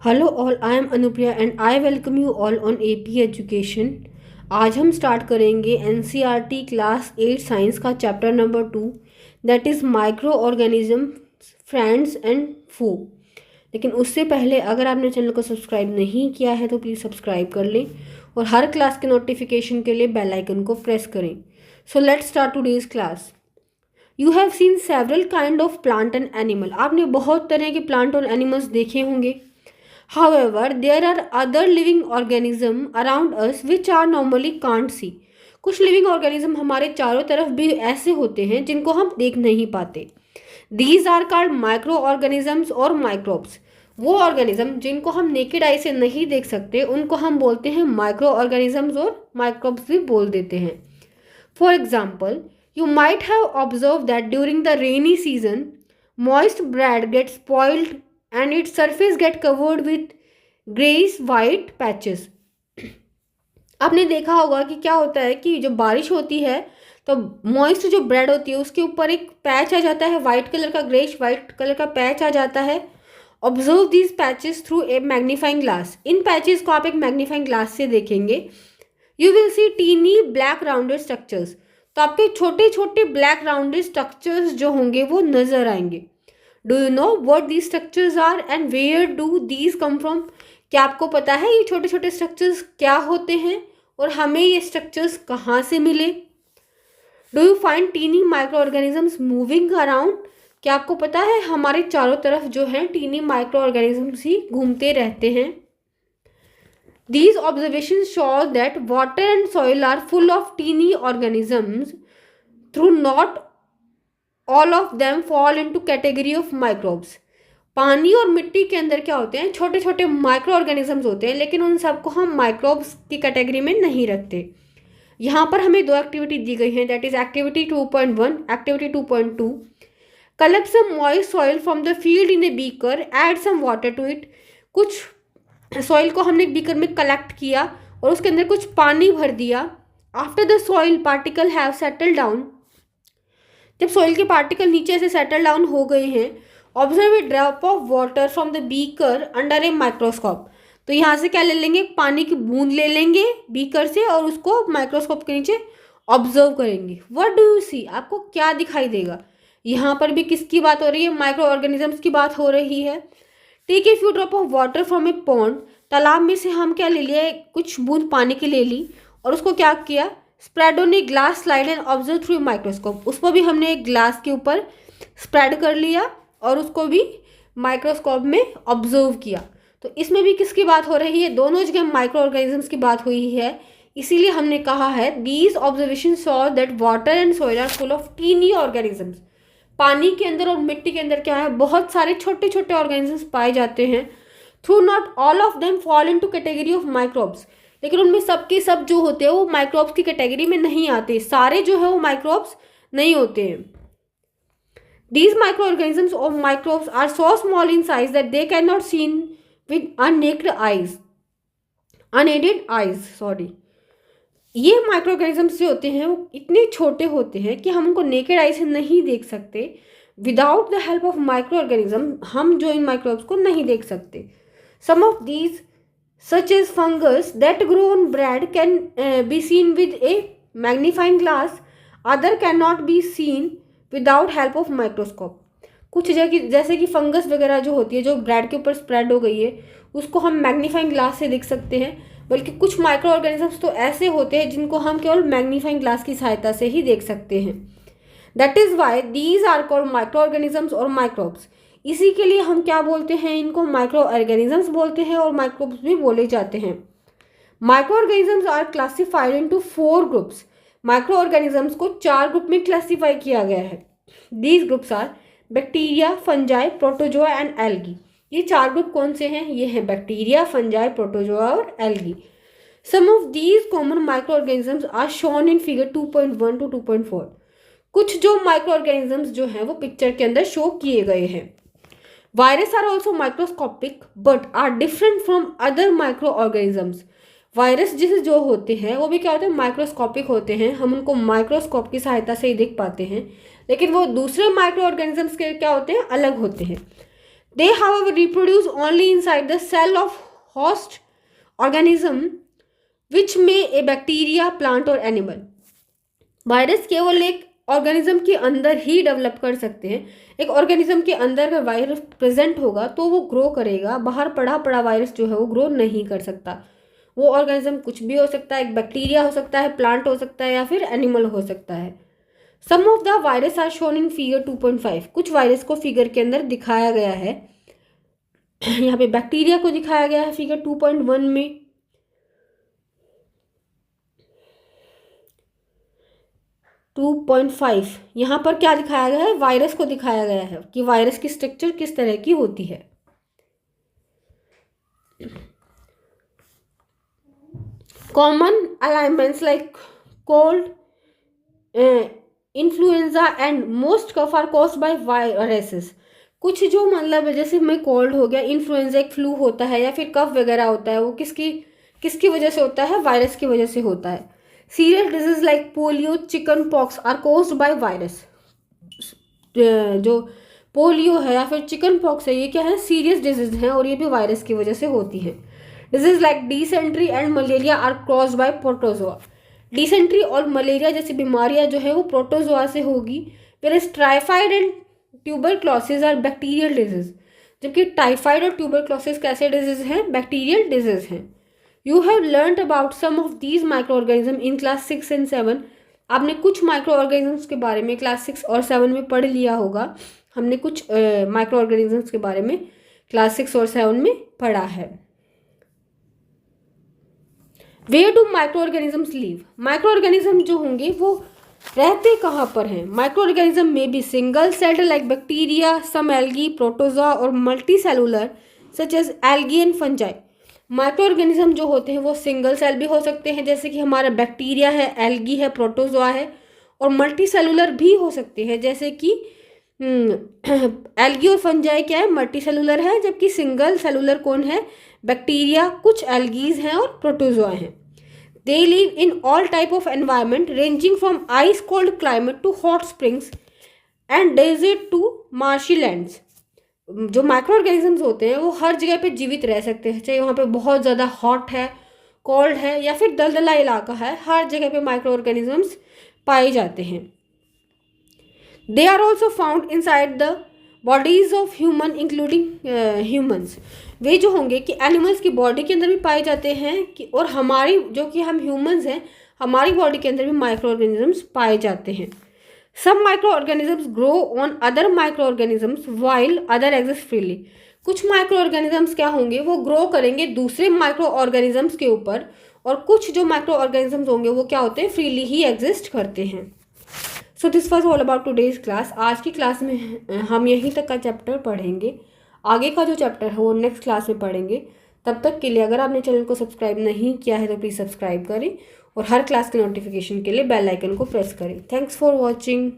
Hello all, I am Anupriya and I welcome you all on AP education. आज हम start करेंगे NCERT class 8 science का chapter number 2, that is micro organism, friends and फू। लेकिन उससे पहले अगर आपने चैनल को सब्सक्राइब नहीं किया है तो प्लीज़ सब्सक्राइब कर लें और हर क्लास के नोटिफिकेशन के लिए बेल आइकन को प्रेस करें। So let's start today's class. You have seen several kind of plant and animal. आपने बहुत तरह के प्लांट और एनिमल्स देखे होंगे। However, there are other living organisms around us which are normally can't see. कुछ लिविंग ऑर्गेनिज्म हमारे चारों तरफ भी ऐसे होते हैं जिनको हम देख नहीं पाते। These are called micro organisms और माइक्रोब्स। वो ऑर्गेनिज्म जिनको हम नेकेड आई से नहीं देख सकते उनको हम बोलते हैं माइक्रो ऑर्गेनिजम्स और माइक्रोब्स भी बोल देते हैं। For example, you might have observe that during the rainy season moist bread gets spoiled and its surface get covered with grayish white patches. आपने देखा होगा कि क्या होता है कि जब बारिश होती है तो मॉइस्ट जो ब्रेड होती है उसके ऊपर एक पैच आ जाता है, वाइट कलर का, ग्रेइश वाइट कलर का पैच आ जाता है। Observe these patches through a magnifying glass. इन पैचेस को आप एक मैग्नीफाइंग ग्लास से देखेंगे। You will see tiny black rounded structures. तो आपके छोटे छोटे ब्लैक राउंडेड स्ट्रक्चर्स जो होंगे वो नजर आएंगे। Do you know what these structures are and where do these come from? क्या आपको पता है ये छोटे छोटे स्ट्रक्चर्स क्या होते हैं और हमें ये स्ट्रक्चर्स कहाँ से मिले? Do you find tiny microorganisms moving around? क्या आपको पता है हमारे चारों तरफ जो है टीनी माइक्रो ऑर्गेनिजम्स ही घूमते रहते हैं। These observations show that water and soil are full of teeny organisms, though not all of them fall into category of microbes. पानी और मिट्टी के अंदर क्या होते हैं, छोटे छोटे माइक्रो ऑर्गेनिजम्स होते हैं, लेकिन उन सबको हम माइक्रोब्स की कैटेगरी में नहीं रखते। यहाँ पर हमें दो एक्टिविटी दी गई हैं, that is activity 2.1, activity 2.2। Collect some moist soil from the field in a beaker, add some water to it. कुछ सॉइल को हमने बीकर में कलेक्ट किया और उसके अंदर कुछ पानी भर दिया। After the soil particle have settle down, जब सॉइल के पार्टिकल नीचे से सेटल डाउन हो गए हैं, observe a drop of water from the beaker under a microscope. तो यहाँ से क्या ले लेंगे, पानी की बूंद ले लेंगे बीकर से और उसको माइक्रोस्कोप के नीचे ऑब्जर्व करेंगे। What do you see? आपको क्या दिखाई देगा? यहाँ पर भी किसकी बात हो रही है? माइक्रो ऑर्गेनिजम्स की बात हो रही है। Take a few drop of water from a pond. तालाब में से हम क्या ले लिया, कुछ बूंद पानी की ले ली और उसको क्या किया, spread on a glass slide and observe through microscope. उसको भी हमने एक ग्लास के ऊपर स्प्रेड कर लिया और उसको भी माइक्रोस्कोप में ऑब्जर्व किया। तो इसमें भी किसकी बात हो रही है? दोनों जगह माइक्रो ऑर्गेनिजम्स की बात हुई है। इसीलिए हमने कहा है these observation saw that water and soil are full of tiny organisms. पानी के अंदर और मिट्टी के अंदर क्या है, बहुत सारे छोटे छोटे ऑर्गेनिजम्स पाए जाते हैं। Through not all of them fall into category of microbes. लेकिन उनमें सबके सब जो होते हैं वो माइक्रोब्स की कैटेगरी में नहीं आते, सारे जो है वो माइक्रोब्स नहीं होते हैं। These microorganisms or microbes are so small in size that they cannot seen with unaided eyes. Sorry. ये माइक्रोऑर्गेनिजम्स जो होते हैं वो इतने छोटे होते हैं कि हम उनको नेकेड आई से नहीं देख सकते। Without the help of microorganism हम जो इन माइक्रोब्स को नहीं देख सकते। Some of these such as fungus that grow on bread can be seen with a magnifying glass, other cannot be seen without help of microscope. कुछ जगह जैसे कि फंगस वगैरह जो होती है जो ब्रेड के ऊपर स्प्रेड हो गई है उसको हम मैग्नीफाइंग ग्लास से देख सकते हैं, बल्कि कुछ माइक्रो ऑर्गेनिजम्स तो ऐसे होते हैं जिनको हम केवल मैग्नीफाइंग ग्लास की सहायता से ही देख सकते हैं। That is why these are called microorganisms और माइक्रोब्स। इसी के लिए हम क्या बोलते हैं, इनको माइक्रो ऑर्गेनिजम्स बोलते हैं और माइक्रोब्स भी बोले जाते हैं। Microorganisms are classified into 4 groups. Microorganisms को 4 ग्रुप में क्लासिफाई किया गया है। These groups are bacteria, fungi, protozoa and algae. ये 4 ग्रुप कौन से हैं? ये हैं बैक्टीरिया, फंजाई, प्रोटोजोआ और algae. Some of these common microorganisms are shown in figure 2.1 to 2.4। कुछ जो माइक्रो ऑर्गेनिजम्स जो हैं वो पिक्चर के अंदर शो किए गए हैं। Virus are also microscopic but are different from other microorganisms. Virus जैसे जो होते हैं वो भी क्या होते हैं, माइक्रोस्कोपिक होते हैं। हम उनको माइक्रोस्कोप की सहायता से ही देख पाते हैं, लेकिन वो दूसरे माइक्रो ऑर्गेनिजम्स के क्या होते हैं, अलग होते हैं। They however reproduce only inside the cell of host organism which may a bacteria, plant or animal. Virus केवल एक ऑर्गेनिज्म के अंदर ही डेवलप कर सकते हैं। एक ऑर्गेनिज्म के अंदर अगर वायरस प्रेजेंट होगा तो वो ग्रो करेगा, बाहर पड़ा पड़ा वायरस जो है वो ग्रो नहीं कर सकता। वो ऑर्गेनिज्म कुछ भी हो सकता है, एक बैक्टीरिया हो सकता है, प्लांट हो सकता है या फिर एनिमल हो सकता है। Some of the virus are shown in figure 2.5। कुछ वायरस को फिगर के अंदर दिखाया गया है। यहाँ पे बैक्टीरिया को दिखाया गया है फिगर 2.1 में। यहाँ पर क्या दिखाया गया है, वायरस को दिखाया गया है कि वायरस की स्ट्रक्चर किस तरह की होती है। Common alignments like cold, influenza and most cough are caused by viruses. कुछ जो मतलब जैसे में कोल्ड हो गया, इन्फ्लुएंजा एक फ्लू होता है या फिर कफ वगैरह होता है, वो किसकी वजह से होता है, वायरस की वजह से होता है। Serious disease like polio, chicken pox are caused by virus. जो पोलियो है या फिर चिकन पॉक्स है, ये क्या है, सीरियस डिजीज हैं और ये भी वायरस की वजह से होती है। Disease like dysentery and malaria are caused by protozoa. Dysentery और मलेरिया जैसी बीमारियां जो है वो प्रोटोजोआ से होगी। फिर typhoid and tuberculosis are bacterial disease. जबकि टाइफाइड और ट्यूबरक्लोसिस कैसे डिजीज हैं, बैक्टीरियल डिजीज हैं। You have learned about some of these microorganism in class 6 and 7। आपने कुछ माइक्रो ऑर्गेनिजम्स के बारे में क्लास 6 और 7 में पढ़ लिया होगा। हमने कुछ माइक्रो ऑर्गेनिजम्स के बारे में क्लास 6 और 7 में पढ़ा है। Where do microorganisms live. Microorganism जो होंगे वो रहते कहाँ पर हैं। माइक्रो ऑर्गेनिज्म में भी single celled like bacteria, some algae, protozoa और multicellular such as algae and fungi. Microorganism जो होते हैं वो सिंगल सेल भी हो सकते हैं, जैसे कि हमारा बैक्टीरिया है, एल्गी है, प्रोटोजोआ है, और मल्टी सेलुलर भी हो सकते हैं, जैसे कि एल्गी और फंजाई क्या है, मल्टी सेलुलर है, जबकि सिंगल सेलुलर कौन है, बैक्टीरिया, कुछ एल्गीज हैं और प्रोटोजोआ हैं। They live in all type of environment ranging from ice cold climate to hot springs and desert to marshy lands. जो माइक्रो ऑर्गेनिजम्स होते हैं वो हर जगह पे जीवित रह सकते हैं, चाहे वहाँ पे बहुत ज़्यादा हॉट है, कोल्ड है या फिर दलदला इलाका है, हर जगह पे माइक्रो ऑर्गेनिजम्स पाए जाते हैं। They are also found inside the bodies of human including humans. वे जो होंगे कि एनिमल्स की बॉडी के अंदर भी पाए जाते हैं कि, और हमारी जो कि हम ह्यूमन्स हैं, हमारी बॉडी के अंदर भी माइक्रो ऑर्गेनिजम्स पाए जाते हैं। Some microorganisms grow on other microorganisms while other exist freely. कुछ microorganisms क्या होंगे, वो ग्रो करेंगे दूसरे microorganisms के ऊपर, और कुछ जो microorganisms होंगे वो क्या होते हैं, फ्रीली ही एग्जिस्ट करते हैं। So this was all about today's class. आज की क्लास में हम यहीं तक का चैप्टर पढ़ेंगे, आगे का जो चैप्टर है वो नेक्स्ट क्लास में पढ़ेंगे। तब तक के लिए अगर आपने चैनल को सब्सक्राइब नहीं किया है तो प्लीज़ सब्सक्राइब करें और हर क्लास के नोटिफिकेशन के लिए बेल आइकन को प्रेस करें। Thanks for watching.